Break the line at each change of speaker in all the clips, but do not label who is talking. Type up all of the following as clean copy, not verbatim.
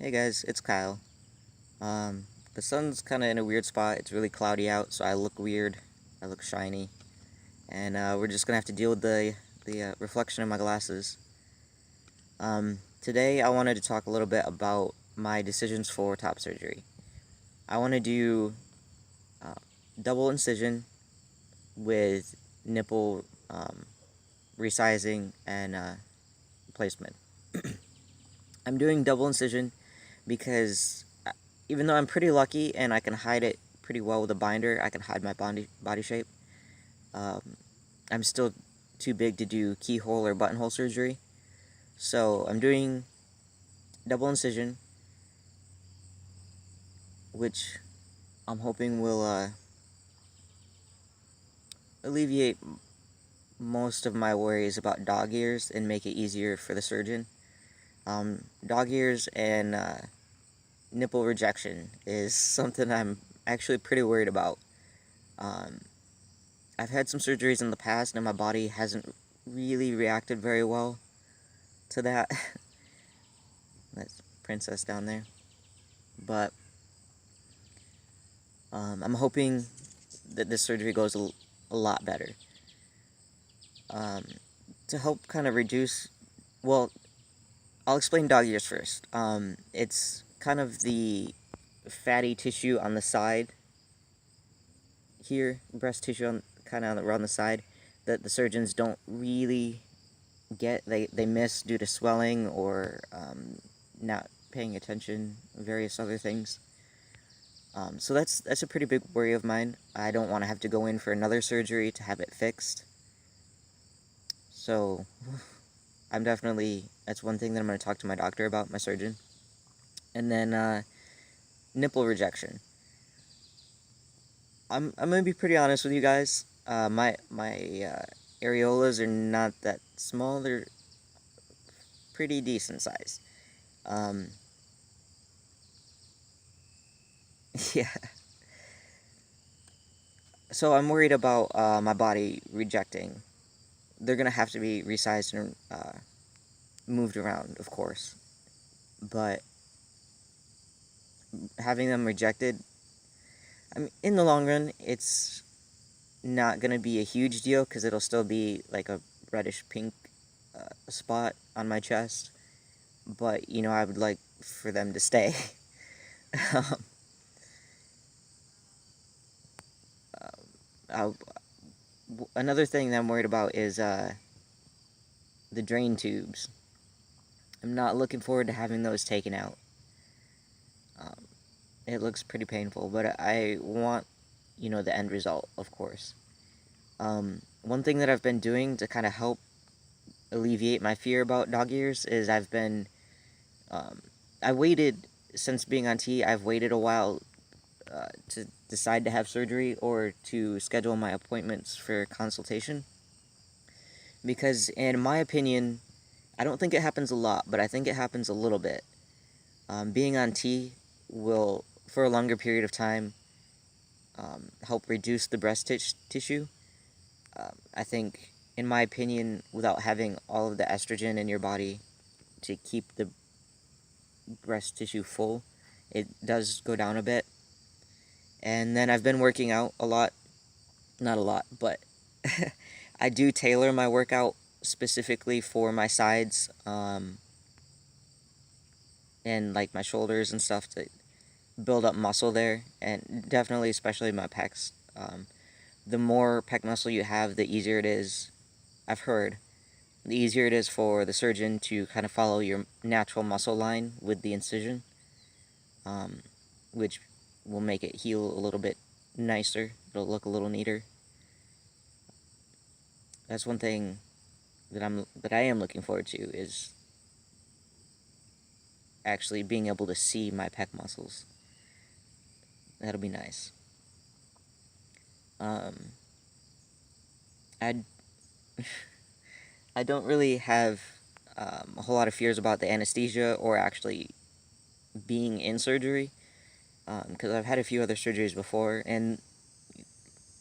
Hey guys, it's Kyle. The sun's kind of in a weird spot. It's really cloudy out, so I look weird. I look shiny, and we're just gonna have to deal with the reflection of my glasses. Today I wanted to talk a little bit about my decisions for top surgery. I want to do uh, double incision with nipple resizing and placement. I'm doing double incision because even though I'm pretty lucky and I can hide it pretty well with a binder, I can hide my body shape. Um, I'm still too big to do keyhole or buttonhole surgery, so I'm doing double incision, which I'm hoping will alleviate most of my worries about dog ears and make it easier for the surgeon. Dog ears and nipple rejection is something I'm actually pretty worried about. Um, I've had some surgeries in the past and my body hasn't really reacted very well to that. That's Princess down there. But I'm hoping that this surgery goes a lot better. Um, to help kind of reduce, well, I'll explain dog ears first. It's kind of the fatty tissue on the side here, breast tissue on kind of around the side that the surgeons don't really get. They miss due to swelling or not paying attention, various other things. So that's a pretty big worry of mine. I don't want to have to go in for another surgery to have it fixed. So that's one thing that I'm going to talk to my doctor about, my surgeon. And then nipple rejection. I'm going to be pretty honest with you guys. My areolas are not that small. They're pretty decent size. Um, yeah. So I'm worried about my body rejecting. They're gonna have to be resized and moved around, of course. But having them rejected, I mean, in the long run, it's not gonna be a huge deal because it'll still be like a reddish pink spot on my chest. But I would like for them to stay. um, uh, Another thing that I'm worried about is the drain tubes. I'm not looking forward to having those taken out. Um, it looks pretty painful, but I want, the end result, of course. One thing that I've been doing to kind of help alleviate my fear about dog ears is um, I waited, since being on T, I've waited a while to decide to have surgery or to schedule my appointments for consultation. Because, in my opinion, I don't think it happens a lot, but I think it happens a little bit. Being on T will, for a longer period of time, help reduce the breast tissue. I think, in my opinion, without having all of the estrogen in your body to keep the breast tissue full, it does go down a bit. And then I've been working out a lot. Not a lot, but I do tailor my workout specifically for my sides and like my shoulders and stuff to build up muscle there, and definitely, especially my pecs. The more pec muscle you have, the easier it is. I've heard the easier it is for the surgeon to kind of follow your natural muscle line with the incision, um, which will make it heal a little bit nicer. It'll look a little neater. That's one thing that I am looking forward to, is actually being able to see my pec muscles. That'll be nice. I I don't really have a whole lot of fears about the anesthesia or actually being in surgery, because I've had a few other surgeries before, and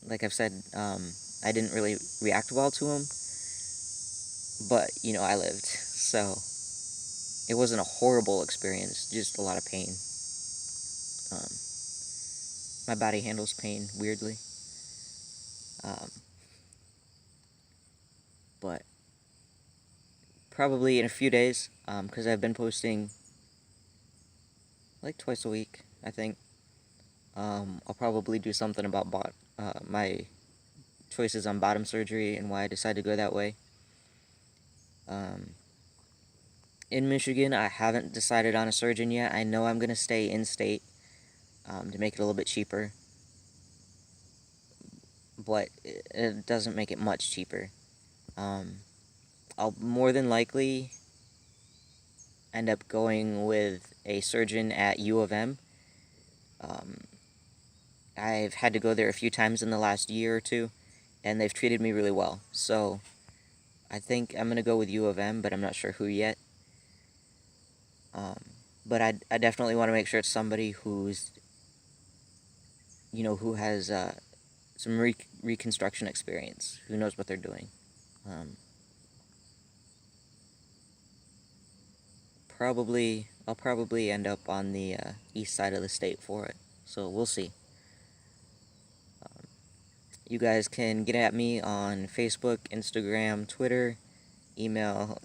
like I've said, I didn't really react well to them. But I lived, so it wasn't a horrible experience, just a lot of pain. Um, my body handles pain weirdly. Um, but probably in a few days, because I've been posting like twice a week, I think. I'll probably do something about my choices on bottom surgery and why I decided to go that way. In Michigan, I haven't decided on a surgeon yet. I know I'm going to stay in state to make it a little bit cheaper, but it doesn't make it much cheaper. I'll more than likely end up going with a surgeon at U of M. I've had to go there a few times in the last year or two, and they've treated me really well. So I think I'm going to go with U of M, but I'm not sure who yet. But I definitely want to make sure it's somebody who's, who has some reconstruction experience, who knows what they're doing. I'll probably end up on the east side of the state for it, so we'll see. You guys can get at me on Facebook, Instagram, Twitter, email.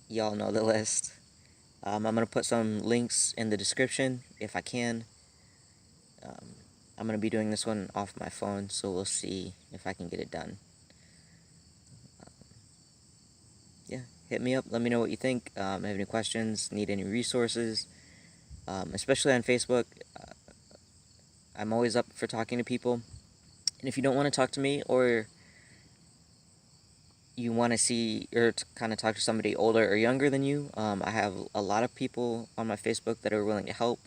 Y'all know the list. I'm going to put some links in the description if I can. I'm going to be doing this one off my phone, so we'll see if I can get it done. Yeah, hit me up. Let me know what you think. Have any questions, need any resources, especially on Facebook. I'm always up for talking to people. And if you don't want to talk to me, or you want to see or to kind of talk to somebody older or younger than you, I have a lot of people on my Facebook that are willing to help.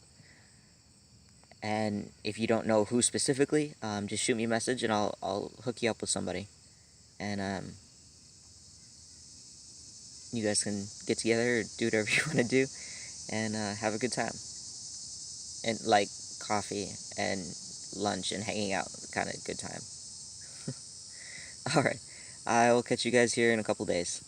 And if you don't know who specifically, just shoot me a message and I'll hook you up with somebody. And you guys can get together or do whatever you want to do and have a good time. And like coffee and lunch and hanging out, kind of good time. Alright, I will catch you guys here in a couple days.